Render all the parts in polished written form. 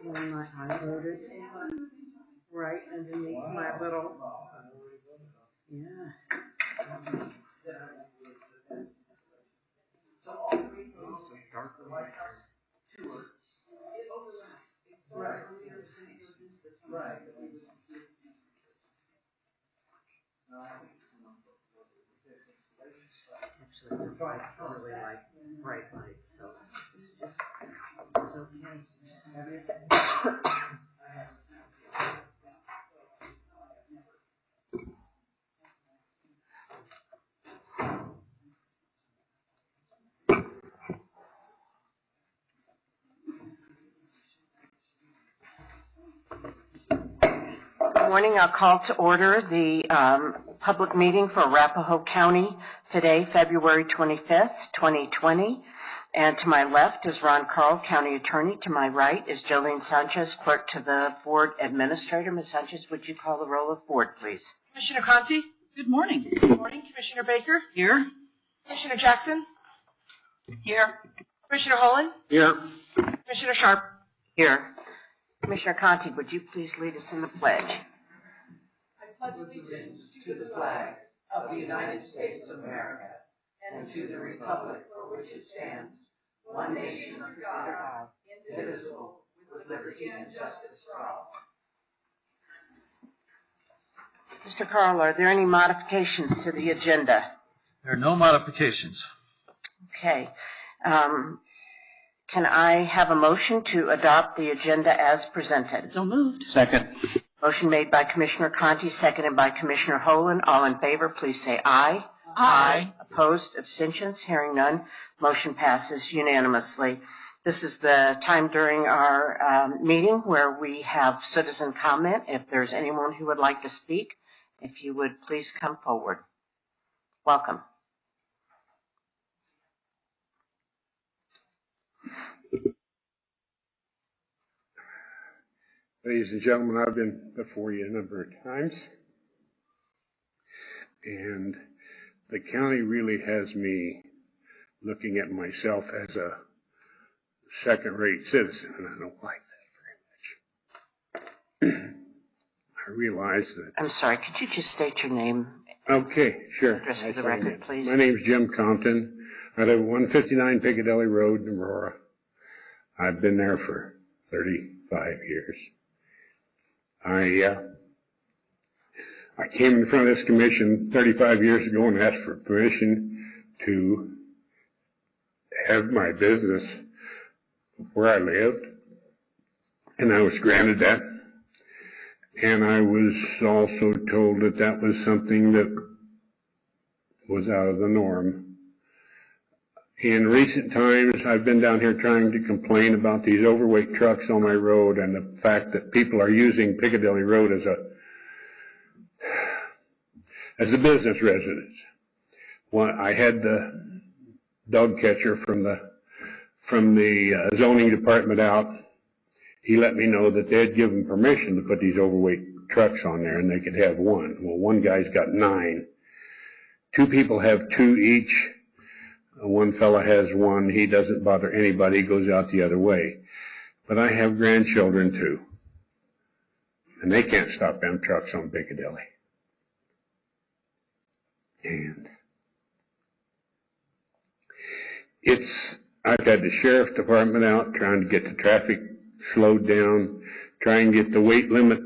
My highlighted right underneath my little, yeah. So darker right. Right. Actually, I really like bright lights, so this is just okay. Good morning. I'll call to order the public meeting for Arapahoe County today, February 25th, 2020. And to my left is Ron Carl, County Attorney. To my right is Jolene Sanchez, Clerk to the Board Administrator. Ms. Sanchez, would you call the roll of board, please? Commissioner Conti? Good morning. Good morning. Commissioner Baker? Here. Commissioner Jackson? Here. Commissioner Holland? Here. Commissioner Sharp? Here. Commissioner Conti, would you please lead us in the pledge? I pledge allegiance to the flag of the United States of America and to the republic for which it stands, one nation under God, indivisible, with liberty and justice for all. Mr. Carl, are there any modifications to the agenda? There are no modifications. Okay. Can I have a motion to adopt the agenda as presented? So moved. Second. Motion made by Commissioner Conti, seconded by Commissioner Holland. All in favor, please say aye. Aye. Opposed, abstentions, hearing none. Motion passes unanimously. This is the time during our meeting where we have citizen comment. If there's anyone who would like to speak, if you would please come forward. Welcome. Ladies and gentlemen, I've been before you a number of times, and the county really has me looking at myself as a second-rate citizen, and I don't like that very much. I realize that... I'm sorry, could you just state your name? Okay, sure. Address for the record, please. My name's Jim Compton. I live at 159 Piccadilly Road in Aurora. I've been there for 35 years. I came in front of this commission 35 years ago and asked for permission to have my business where I lived, and I was granted that. And I was also told that that was something that was out of the norm. In recent times, I've been down here trying to complain about these overweight trucks on my road and the fact that people are using Piccadilly Road as a business residence. I had the dog catcher from the zoning department out. He let me know that they'd given permission to put these overweight trucks on there and they could have one. Well, one guy's got 9. 2 people have 2 each. One fella has 1. He doesn't bother anybody. He goes out the other way. But I have grandchildren too. And they can't stop them trucks on Piccadilly. And I've had the sheriff's department out trying to get the traffic slowed down, try and get the weight limit,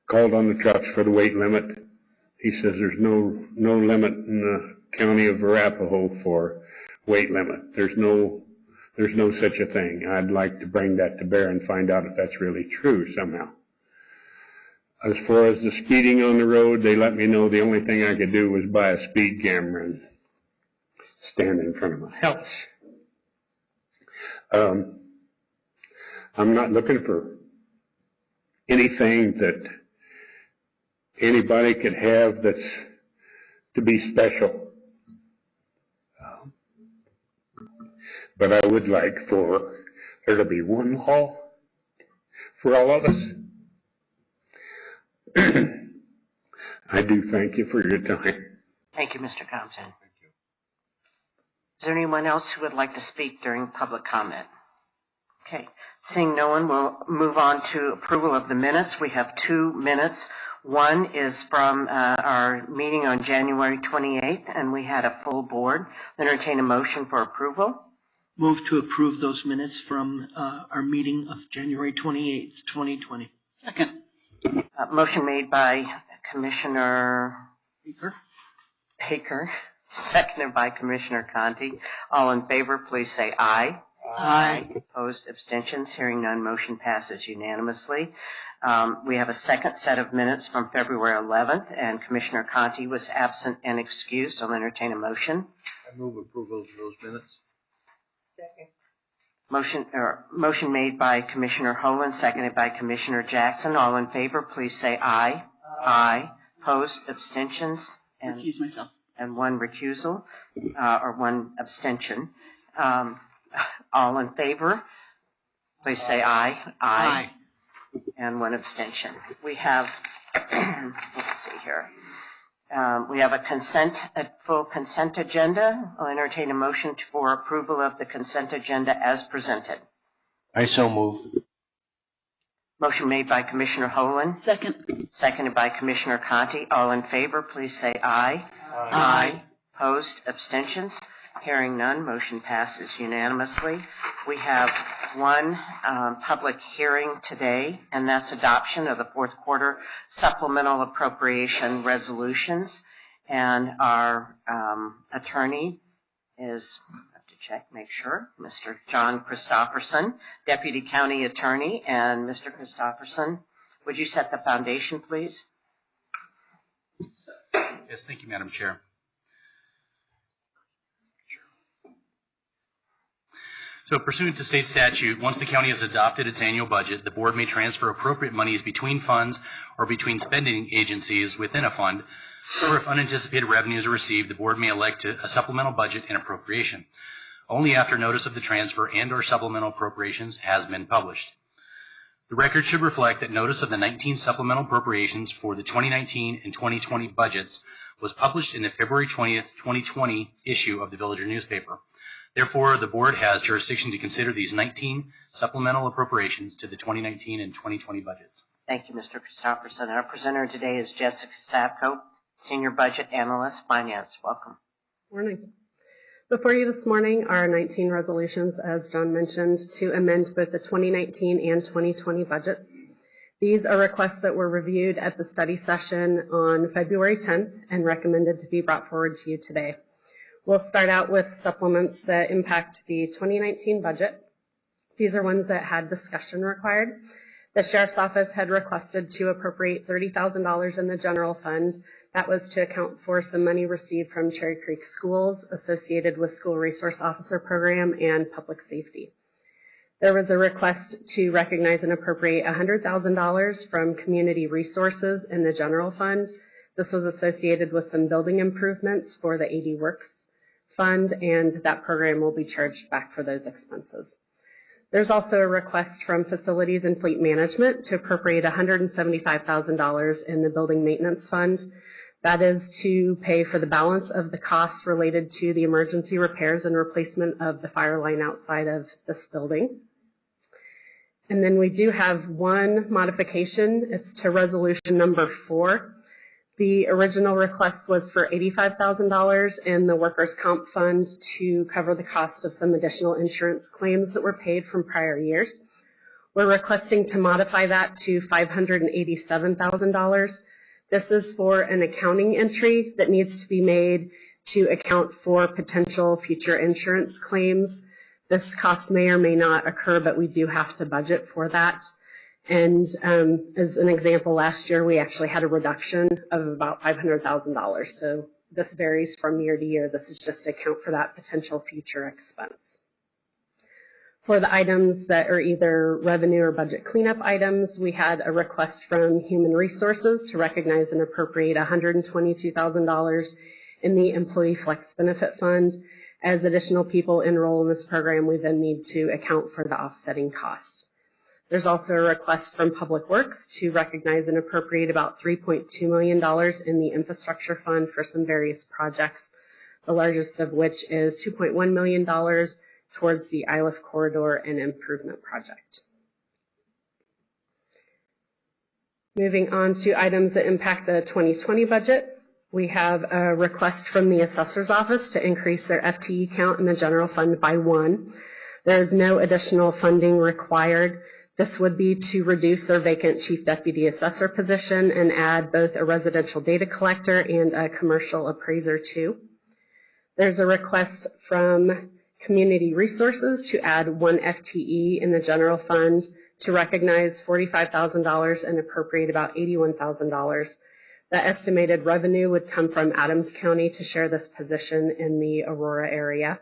called on the trucks for the weight limit. He says there's no limit in the county of Arapahoe for weight limit. There's no such a thing. I'd like to bring that to bear and find out if that's really true somehow. As far as the speeding on the road, they let me know the only thing I could do was buy a speed camera and stand in front of my house. I'm not looking for anything that anybody could have that's to be special. But I would like for there to be one law for all of us. I do thank you for your time. Thank you, Mr. Compton. Is there anyone else who would like to speak during public comment? Okay. Seeing no one, we'll move on to approval of the minutes. We have 2 minutes. One is from our meeting on January 28th, and we had a full board. Entertain a motion for approval. Move to approve those minutes from our meeting of January 28th, 2020. Second. Motion made by Commissioner Baker, seconded by Commissioner Conti. All in favor, please say aye. Aye. Opposed, abstentions, hearing none, motion passes unanimously. We have a second set of minutes from February 11th, and Commissioner Conti was absent and excused. I'll entertain a motion. I move approval of those minutes. Motion made by Commissioner Holan, seconded by Commissioner Jackson. All in favor, please say aye. Aye. Opposed, abstentions, and Recuse myself. And one recusal, or one abstention. All in favor, please say aye. Aye. And one abstention. We have, let's see here. We have a full consent agenda. I'll entertain a motion for approval of the consent agenda as presented. I so move. Motion made by Commissioner Holan. Second. Seconded by Commissioner Conti. All in favor, please say aye. Aye. Opposed, abstentions? Hearing none, motion passes unanimously. We have one public hearing today, and that's adoption of the fourth quarter supplemental appropriation resolutions. And our attorney is, I have to check, make sure, Mr. John Christopherson, Deputy County Attorney. And Mr. Christopherson, would you set the foundation, please? Yes, thank you, Madam Chair. So pursuant to state statute, once the county has adopted its annual budget, the board may transfer appropriate monies between funds or between spending agencies within a fund, or if unanticipated revenues are received, the board may elect a supplemental budget and appropriation, only after notice of the transfer and or supplemental appropriations has been published. The record should reflect that notice of the 19 supplemental appropriations for the 2019 and 2020 budgets was published in the February 20th, 2020 issue of the Villager newspaper. Therefore, the board has jurisdiction to consider these 19 supplemental appropriations to the 2019 and 2020 budgets. Thank you, Mr. Christopherson. Our presenter today is Jessica Sapko, Senior Budget Analyst, Finance. Welcome. Morning. Before you this morning are 19 resolutions, as John mentioned, to amend both the 2019 and 2020 budgets. These are requests that were reviewed at the study session on February 10th and recommended to be brought forward to you today. We'll start out with supplements that impact the 2019 budget. These are ones that had discussion required. The Sheriff's Office had requested to appropriate $30,000 in the general fund. That was to account for some money received from Cherry Creek Schools associated with School Resource Officer Program and Public Safety. There was a request to recognize and appropriate $100,000 from Community Resources in the general fund. This was associated with some building improvements for the AD Works Fund, and that program will be charged back for those expenses. There's also a request from Facilities and Fleet Management to appropriate $175,000 in the Building Maintenance Fund. That is to pay for the balance of the costs related to the emergency repairs and replacement of the fire line outside of this building. And then we do have one modification. It's to resolution number 4. The original request was for $85,000 in the Workers' Comp Fund to cover the cost of some additional insurance claims that were paid from prior years. We're requesting to modify that to $587,000. This is for an accounting entry that needs to be made to account for potential future insurance claims. This cost may or may not occur, but we do have to budget for that. And as an example, last year we actually had a reduction of about $500,000. So this varies from year to year. This is just to account for that potential future expense. For the items that are either revenue or budget cleanup items, we had a request from Human Resources to recognize and appropriate $122,000 in the Employee Flex Benefit Fund. As additional people enroll in this program, we then need to account for the offsetting cost. There's also a request from Public Works to recognize and appropriate about $3.2 million in the Infrastructure Fund for some various projects, the largest of which is $2.1 million towards the ILIF Corridor and Improvement Project. Moving on to items that impact the 2020 budget, we have a request from the Assessor's Office to increase their FTE count in the general fund by 1. There is no additional funding required. This would be to reduce their vacant Chief Deputy Assessor position and add both a residential data collector and a commercial appraiser too. There's a request from Community Resources to add 1 FTE in the general fund to recognize $45,000 and appropriate about $81,000. The estimated revenue would come from Adams County to share this position in the Aurora area.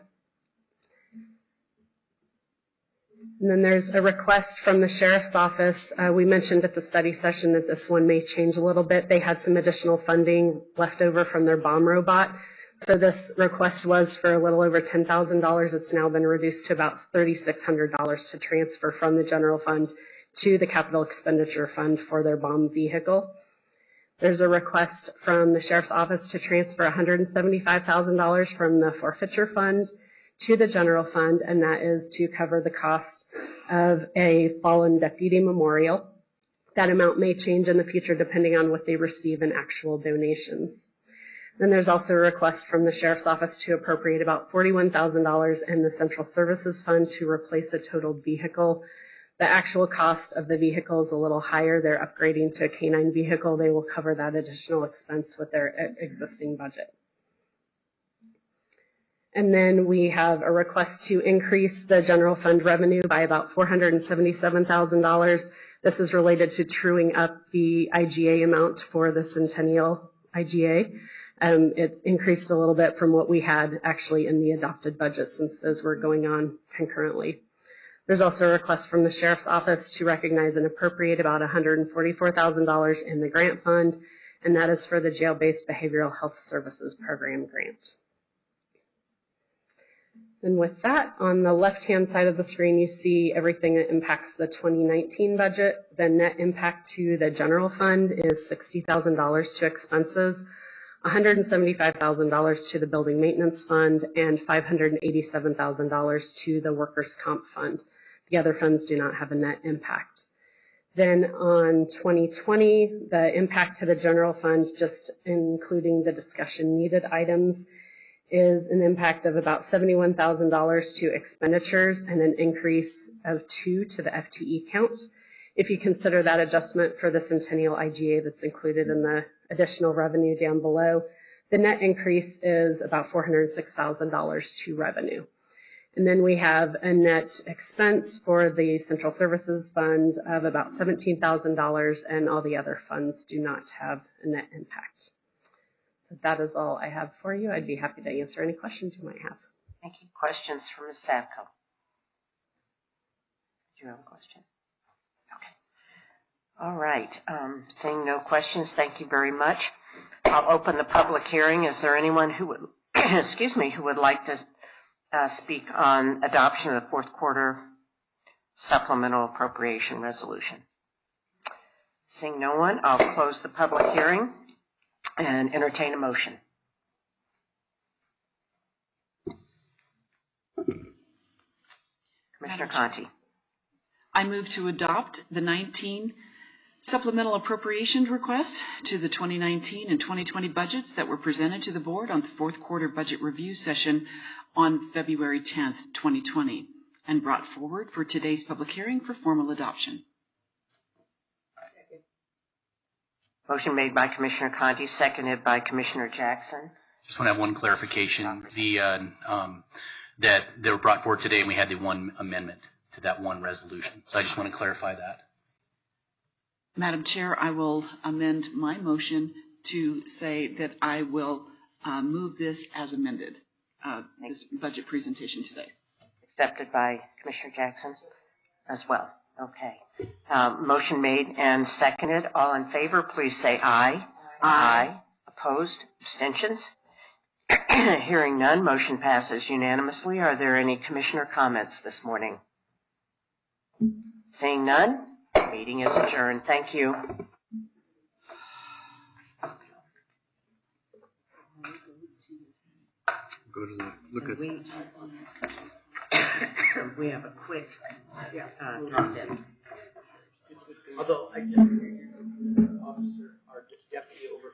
And then there's a request from the Sheriff's Office. We mentioned at the study session that this one may change a little bit. They had some additional funding left over from their bomb robot. So this request was for a little over $10,000. It's now been reduced to about $3,600 to transfer from the general fund to the capital expenditure fund for their bomb vehicle. There's a request from the Sheriff's Office to transfer $175,000 from the forfeiture fund to the general fund, and that is to cover the cost of a fallen deputy memorial. That amount may change in the future depending on what they receive in actual donations. Then there's also a request from the Sheriff's Office to appropriate about $41,000 in the Central Services Fund to replace a totaled vehicle. The actual cost of the vehicle is a little higher. They're upgrading to a canine vehicle. They will cover that additional expense with their existing budget. And then we have a request to increase the general fund revenue by about $477,000. This is related to truing up the IGA amount for the Centennial IGA. It increased a little bit from what we had actually in the adopted budget since those were going on concurrently. There's also a request from the Sheriff's Office to recognize and appropriate about $144,000 in the grant fund, and that is for the Jail-Based Behavioral Health Services Program grant. And with that, on the left-hand side of the screen, you see everything that impacts the 2019 budget. The net impact to the general fund is $60,000 to expenses, $175,000 to the building maintenance fund, and $587,000 to the workers' comp fund. The other funds do not have a net impact. Then on 2020, the impact to the general fund, just including the discussion needed items, is an impact of about $71,000 to expenditures and an increase of 2 to the FTE count. If you consider that adjustment for the Centennial IGA that's included in the additional revenue down below, the net increase is about $406,000 to revenue. And then we have a net expense for the Central Services Fund of about $17,000, and all the other funds do not have a net impact. So that is all I have for you. I'd be happy to answer any questions you might have. Thank you. Questions from Ms. Savko? Do you have a question? Okay. All right. Seeing no questions, thank you very much. I'll open the public hearing. Is there anyone who would, who would like to speak on adoption of the fourth quarter supplemental appropriation resolution? Seeing no one, I'll close the public hearing and entertain a motion. Commissioner Conti. I move to adopt the 19 supplemental appropriations requests to the 2019 and 2020 budgets that were presented to the board on the fourth quarter budget review session on February 10th, 2020, and brought forward for today's public hearing for formal adoption. Motion made by Commissioner Conti, seconded by Commissioner Jackson. Just want to have one clarification. That they were brought forward today, and we had the one amendment to that one resolution. So I just want to clarify that. Madam Chair, I will amend my motion to say that I will move this as amended, this budget presentation today. Accepted by Commissioner Jackson as well. Okay. Motion made and seconded. All in favor, please say aye. Aye. Opposed? Abstentions? Hearing none, motion passes unanimously. Are there any commissioner comments this morning? Seeing none, meeting is adjourned. Thank you. Go to the, look at. We have a quick drop in. Although I